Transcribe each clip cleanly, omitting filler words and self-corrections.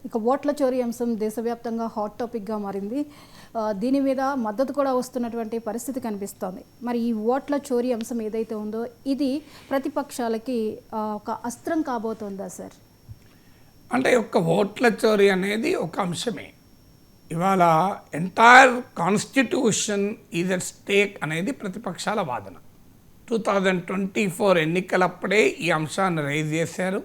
ఇక ఓట్ల చోరీ అంశం దేశవ్యాప్తంగా హాట్ టాపిక్గా మారింది. దీని మీద మద్దతు కూడా వస్తున్నటువంటి పరిస్థితి కనిపిస్తోంది. మరి ఈ ఓట్ల చోరీ అంశం ఏదైతే ఉందో ఇది ప్రతిపక్షాలకి ఒక అస్త్రం కాబోతోందా సార్? అంటే ఒక ఓట్ల చోరీ అనేది ఒక అంశమే. ఇవాళ entire constitution is at stake అనేది ప్రతిపక్షాల వాదన. 2024 ఎన్నికలప్పుడే ఈ అంశాన్ని రైజ్ చేశారు.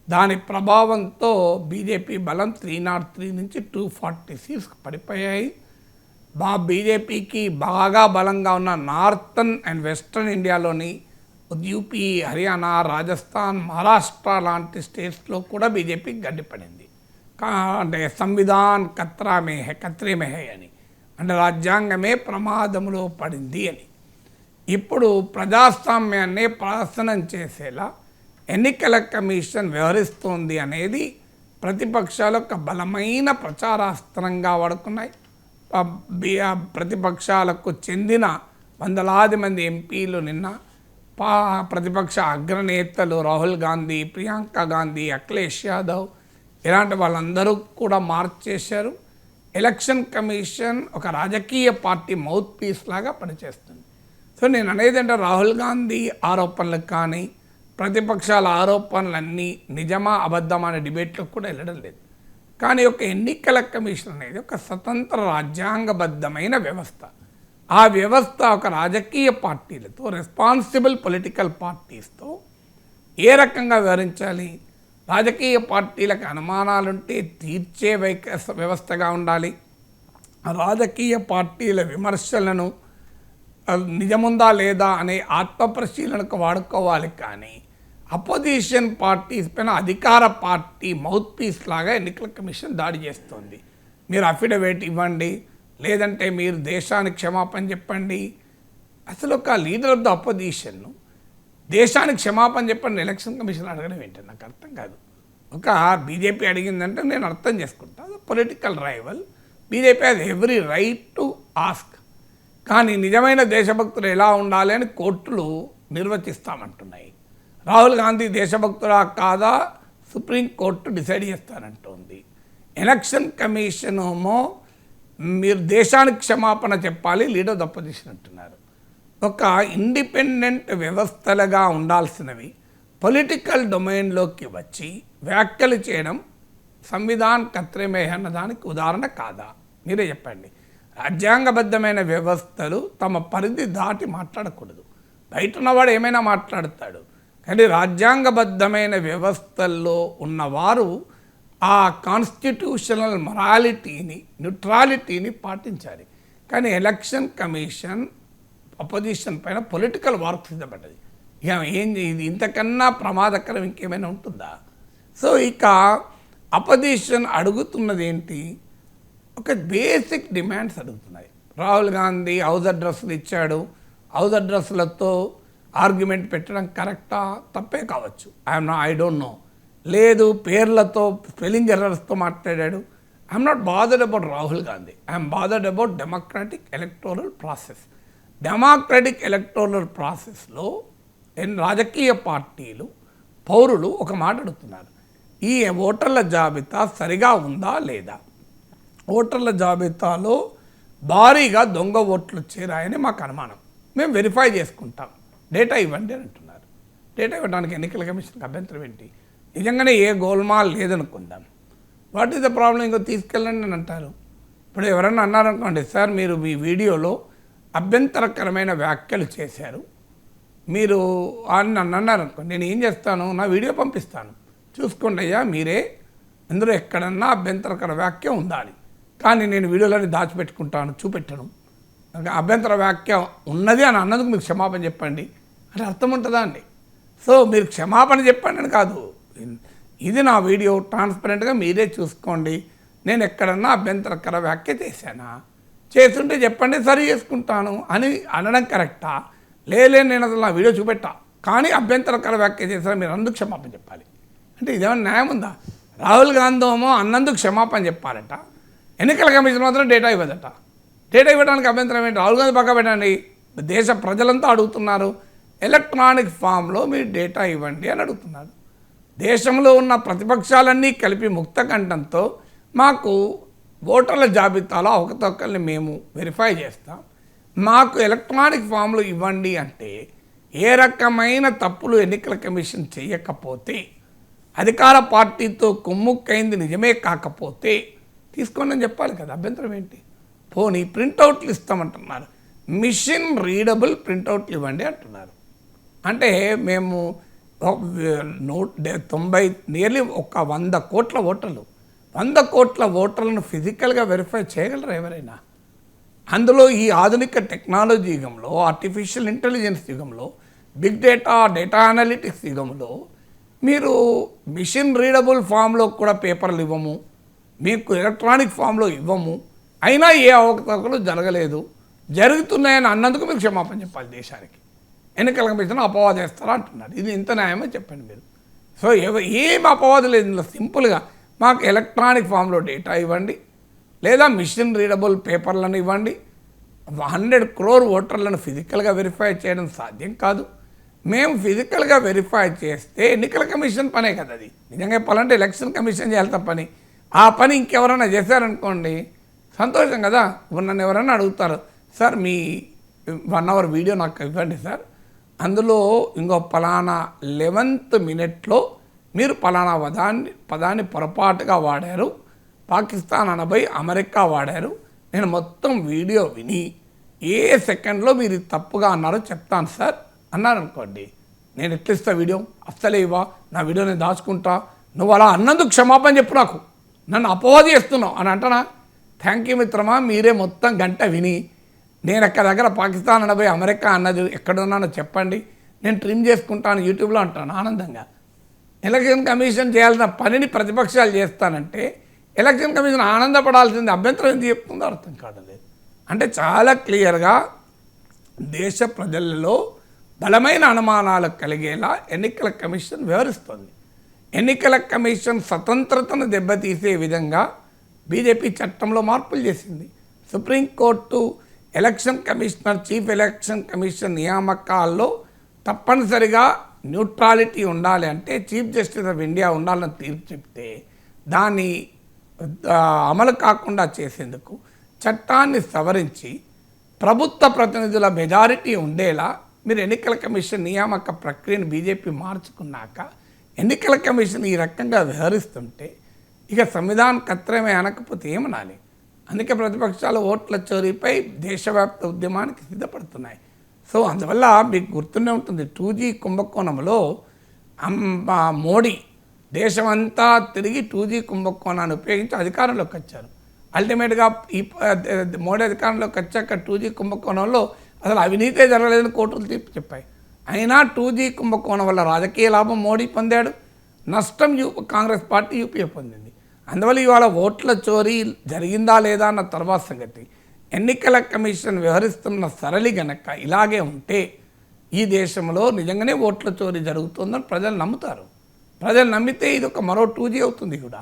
దాని ప్రభావంతో బీజేపీ బలం 303 నుంచి 240 సీట్స్ పడిపోయాయి. బీజేపీకి బాగా బలంగా ఉన్న నార్థన్ అండ్ వెస్ట్రన్ ఇండియాలోని యూపీ, హర్యానా, రాజస్థాన్, మహారాష్ట్ర లాంటి స్టేట్స్లో కూడా బీజేపీకి గడ్డిపడింది. అంటే సంవిధాన్ కత్రే మే హై అని, అంటే రాజ్యాంగమే ప్రమాదంలో పడింది అని. ఇప్పుడు ప్రజాస్వామ్యాన్ని ప్రాసనం చేసేలా ఎన్నికల కమిషన్ వ్యవహరిస్తోంది అనేది ప్రతిపక్షాలు ఒక బలమైన ప్రచారాస్త్రంగా వాడుకున్నాయి. ప్రతిపక్షాలకు చెందిన వందలాది మంది ఎంపీలు నిన్న ప్రతిపక్ష అగ్రనేతలు రాహుల్ గాంధీ, ప్రియాంక గాంధీ, అఖిలేష్ యాదవ్ ఇలాంటి వాళ్ళందరూ కూడా మార్చ్ చేశారు. ఎలక్షన్ కమిషన్ ఒక రాజకీయ పార్టీ మౌత్ పీస్ లాగా పనిచేస్తుంది. సో నేను అనేది అంటే రాహుల్ గాంధీ ఆరోపణలు కానీ ప్రతిపక్షాల ఆరోపణలన్నీ నిజమా అబద్ధమా అనే డిబేట్లకు కూడా వెళ్ళడం లేదు. కానీ ఒక ఎన్నికల కమిషన్ అనేది ఒక స్వతంత్ర రాజ్యాంగబద్ధమైన వ్యవస్థ. ఆ వ్యవస్థ ఒక రాజకీయ పార్టీలతో, రెస్పాన్సిబుల్ పొలిటికల్ పార్టీస్తో ఏ రకంగా వ్యవహరించాలి, రాజకీయ పార్టీలకు అనుమానాలుంటే తీర్చే వ్యవస్థగా ఉండాలి. రాజకీయ పార్టీల విమర్శలను నిజముందా లేదా అనే ఆత్మపరిశీలనకు వాడుకోవాలి. కానీ అపోజిషన్ పార్టీస్ పైన అధికార పార్టీ మౌత్ పీస్ లాగా ఎన్నికల కమిషన్ దాడి చేస్తుంది. మీరు అఫిడవిట్ ఇవ్వండి, లేదంటే మీరు దేశానికి క్షమాపణ చెప్పండి. అసలు ఒక లీడర్ ఆఫ్ ద అపోజిషన్ను దేశానికి క్షమాపణ చెప్పండి ఎలక్షన్ కమిషన్ అడగడం ఏంటంటే నాకు అర్థం కాదు. ఒక బీజేపీ అడిగిందంటే నేను అర్థం చేసుకుంటాను, political rival, BJP has every right to ask. కానీ నిజమైన దేశభక్తులు ఎలా ఉండాలి అని కోర్టులు నిర్వచిస్తామంటున్నాయి. రాహుల్ గాంధీ దేశభక్తులా కాదా సుప్రీంకోర్టు డిసైడ్ చేస్తానంటుంది. ఎలక్షన్ కమిషన్ ఏమో మీరు దేశానికి క్షమాపణ చెప్పాలి, లీడర్ ఆఫ్ ద అపోజిషన్ అంటున్నారు. ఒక ఇండిపెండెంట్ వ్యవస్థలుగా ఉండాల్సినవి పొలిటికల్ డొమైన్లోకి వచ్చి వ్యాఖ్యలు చేయడం సంవిధాన్ కత్రే మే హై అన్న దానికి ఉదాహరణ కాదా? మీరే చెప్పండి. రాజ్యాంగబద్ధమైన వ్యవస్థలు తమ పరిధి దాటి మాట్లాడకూడదు. బయట ఉన్నవాడు ఏమైనా మాట్లాడతాడు, కానీ రాజ్యాంగబద్ధమైన వ్యవస్థల్లో ఉన్నవారు ఆ కాన్స్టిట్యూషనల్ మొరాలిటీని, న్యూట్రాలిటీని పాటించాలి. కానీ ఎలక్షన్ కమిషన్ అపోజిషన్ పైన పొలిటికల్ వార్క్ సిద్ధపడ్డది. ఇక ఇది ఇంతకన్నా ప్రమాదకరం ఇంకేమైనా ఉంటుందా? సో ఇక అపోజిషన్ అడుగుతున్నది ఏంటి? ఒక బేసిక్ డిమాండ్స్ అడుగుతున్నాయి. రాహుల్ గాంధీ హౌస్ అడ్రస్లు ఇచ్చాడు, హౌస్ అడ్రస్లతో ఆర్గ్యుమెంట్ పెట్టడం కరెక్టా తప్పే కావచ్చు, ఐ డోంట్ నో. లేదు పేర్లతో స్పెల్లింగ్ ఎర్రర్స్తో మాట్లాడాడు. I'm not bothered about Rahul Gandhi, I'm bothered about democratic electoral process. Democratic electoral ప్రాసెస్లో రాజకీయ పార్టీలు, పౌరులు ఒక మాట అడుగుతున్నారు, ఈ ఓటర్ల జాబితా సరిగా ఉందా లేదా, ఓటర్ల జాబితాలో భారీగా దొంగ ఓట్లు చేరాయని మాకు అనుమానం, మేము వెరిఫై చేసుకుంటాం, డేటా ఇవ్వండి అని అంటున్నారు. డేటా ఇవ్వడానికి ఎన్నికల కమిషన్కి అభ్యంతరం ఏంటి? నిజంగానే ఏ గోల్మాల్ లేదనుకుందాం, వాట్ ఈస్ ద ప్రాబ్లం, ఇంకో తీసుకెళ్ళండి అని అంటారు. ఇప్పుడు ఎవరన్నా అన్నారనుకోండి, సార్ మీరు మీ వీడియోలో అభ్యంతరకరమైన వ్యాఖ్యలు చేశారు, మీరు అని నన్ను అన్నారనుకోండి, నేను ఏం చేస్తాను, నా వీడియో పంపిస్తాను, చూసుకోండి అయ్యా మీరే, ఇందులో ఎక్కడన్నా అభ్యంతరకర వ్యాఖ్య ఉండాలి, కానీ నేను వీడియోలని దాచిపెట్టుకుంటాను, చూపెట్టను. అభ్యంతర వ్యాఖ్య ఉన్నది అని అన్నందుకు మీకు క్షమాపణ చెప్పండి అంటే అర్థం ఉంటుందా అండి? సో మీరు క్షమాపణ చెప్పండి అని కాదు, ఇది నా వీడియో ట్రాన్స్పరెంట్గా మీరే చూసుకోండి, నేను ఎక్కడన్నా అభ్యంతరకర వ్యాఖ్య చేశానా, చేస్తుంటే చెప్పండి సరి చేసుకుంటాను అని అనడం కరెక్టా? లేదు నేను అసలు నా వీడియో చూపెట్టా కానీ అభ్యంతరకర వ్యాఖ్య చేశాను, మీరు అందుకు క్షమాపణ చెప్పాలి అంటే ఇదేమైనా న్యాయం ఉందా? రాహుల్ గాంధీ ఏమో అన్నందుకు క్షమాపణ చెప్పాలట, ఎన్నికల కమిషన్ మాత్రం డేటా ఇవ్వదట. డేటా ఇవ్వడానికి అభ్యంతరం ఏంటి? రాహుల్ గాంధీ పక్క పెట్టండి, దేశ ప్రజలంతా అడుగుతున్నారు, ఎలక్ట్రానిక్ ఫామ్లో మీరు డేటా ఇవ్వండి అని అడుగుతున్నారు. దేశంలో ఉన్న ప్రతిపక్షాలన్నీ కలిపి ముక్త కంఠంతో మాకు ఓటర్ల జాబితాలో అవకతవకల్ని మేము వెరిఫై చేస్తాం, మాకు ఎలక్ట్రానిక్ ఫామ్లు ఇవ్వండి అంటే ఏ రకమైన తప్పులు ఎన్నికల కమిషన్ చేయకపోతే, అధికార పార్టీతో కుమ్ముక్కైంది నిజమే కాకపోతే తీసుకోండి అని చెప్పాలి కదా, అభ్యంతరం ఏంటి? పోనీ ప్రింటౌట్లు ఇస్తామంటున్నారు, మిషన్ రీడబుల్ ప్రింటౌట్లు ఇవ్వండి అంటున్నారు. అంటే మేము 90 ఒక 100 కోట్ల ఓటర్లు, 100 కోట్ల ఓటర్లను ఫిజికల్గా వెరిఫై చేయగలరు ఎవరైనా? అందులో ఈ ఆధునిక టెక్నాలజీ యుగంలో, ఆర్టిఫిషియల్ ఇంటెలిజెన్స్ యుగంలో, బిగ్ డేటా, డేటా అనలిటిక్స్ యుగంలో మీరు మిషన్ రీడబుల్ ఫామ్లో కూడా పేపర్లు ఇవ్వము, మీకు ఎలక్ట్రానిక్ ఫామ్లో ఇవ్వము, అయినా ఏ అవకతవకలు జరగలేదు, జరుగుతున్నాయని అన్నందుకు మీరు క్షమాపణ చెప్పాలి దేశానికి. ఎన్నికల కమిషన్ అపవాదం వేస్తారా అంటున్నారు. ఇది ఇంత న్యాయమో చెప్పండి మీరు. సో ఏం అపవాదం లేదు ఇందులో. సింపుల్గా మాకు ఎలక్ట్రానిక్ ఫామ్లో డేటా ఇవ్వండి, లేదా మిషన్ రీడబుల్ పేపర్లను ఇవ్వండి. 100 crore ఓటర్లను ఫిజికల్గా వెరిఫై చేయడం సాధ్యం కాదు. మేము ఫిజికల్గా వెరిఫై చేస్తే ఎన్నికల కమిషన్ పనే కదా అది. నిజంగా చెప్పాలంటే ఎలక్షన్ కమిషన్ చేయాలి పని. ఆ పని ఇంకెవరైనా చేశారనుకోండి సంతోషం కదా. నన్ను ఎవరైనా అడుగుతారు, సార్ మీ 1 hour వీడియో నాకు ఇవ్వండి సార్, అందులో ఇంకో పలానా 11th minute మీరు పలానా పదాన్ని పొరపాటుగా వాడారు, పాకిస్తాన్ అనబోయి అమెరికా వాడారు, నేను మొత్తం వీడియో విని ఏ సెకండ్లో మీరు ఇది తప్పుగా అన్నారో చెప్తాను సార్ అన్నారనుకోండి, నేను ఎట్లా ఇస్తా వీడియో? అస్సలే ఇవ్వా, నా వీడియో నేను దాచుకుంటా, నువ్వు అలా అన్నందుకు క్షమాపణ చెప్పు, నాకు నన్ను అపవాది చేస్తున్నావు అని అంటనా? థ్యాంక్ యూ మిత్రమా, మీరే మొత్తం గంట విని నేను ఎక్కడ దగ్గర పాకిస్తాన్ అనబోయి అమెరికా అన్నది ఎక్కడున్నానో చెప్పండి, నేను ట్రిమ్ చేసుకుంటాను యూట్యూబ్లో అంటాను ఆనందంగా. ఎలక్షన్ కమిషన్ చేయాల్సిన పనిని ప్రతిపక్షాలు చేస్తానంటే ఎలక్షన్ కమిషన్ ఆనందపడాల్సింది, అభ్యంతరం ఎందుకు చెప్తుందో అర్థం కావట్లేదు. అంటే చాలా క్లియర్గా దేశ ప్రజలలో బలమైన అనుమానాలు కలిగేలా ఎన్నికల కమిషన్ వ్యవహరిస్తుంది. ఎన్నికల కమిషన్ స్వతంత్రతను దెబ్బతీసే విధంగా బీజేపీ చట్టంలో మార్పులు చేసింది. Supreme court election commissioner, chief election commission నియామకాల్లో తప్పనిసరిగా న్యూట్రాలిటీ ఉండాలి అంటే చీఫ్ జస్టిస్ ఆఫ్ ఇండియా ఉండాలని తీర్పు చెప్తే దాన్ని అమలు కాకుండా చేసేందుకు చట్టాన్ని సవరించి ప్రభుత్వ ప్రతినిధుల మెజారిటీ ఉండేలా మీరు ఎన్నికల కమిషన్ నియామక ప్రక్రియను బీజేపీ మార్చుకున్నాక ఎన్నికల కమిషన్ ఈ రకంగా వ్యవహరిస్తుంటే ఇక సంవిధాన కర్తవ్యమే అనకపోతే ఏమనాలి? అందుకే ప్రతిపక్షాలు ఓట్ల చోరీపై దేశవ్యాప్త ఉద్యమానికి సిద్ధపడుతున్నాయి. సో అందువల్ల మీకు గుర్తుండే ఉంటుంది 2G కుంభకోణంలో మోడీ దేశమంతా తిరిగి 2G కుంభకోణాన్ని ఉపయోగించి అధికారంలోకి వచ్చారు. అల్టిమేట్గా ఈ మోడీ అధికారంలోకి వచ్చాక 2G కుంభకోణంలో అసలు అవినీతే జరగలేదని కోర్టులు తీర్పు చెప్పాయి. అయినా 2G కుంభకోణం వల్ల రాజకీయ లాభం మోడీ పొందాడు, నష్టం కాంగ్రెస్ పార్టీ యూపీఏ పొందింది. అందువల్ల ఇవాళ ఓట్ల చోరీ జరిగిందా లేదా అన్న తర్వాత సంగతి. ఎన్నికల కమిషన్ వ్యవహరిస్తున్న సరళి గనక ఇలాగే ఉంటే ఈ దేశంలో నిజంగానే ఓట్ల చోరీ జరుగుతుందని ప్రజలు నమ్ముతారు. ప్రజలు నమ్మితే ఇది ఒక మరో 2G అవుతుంది కూడా.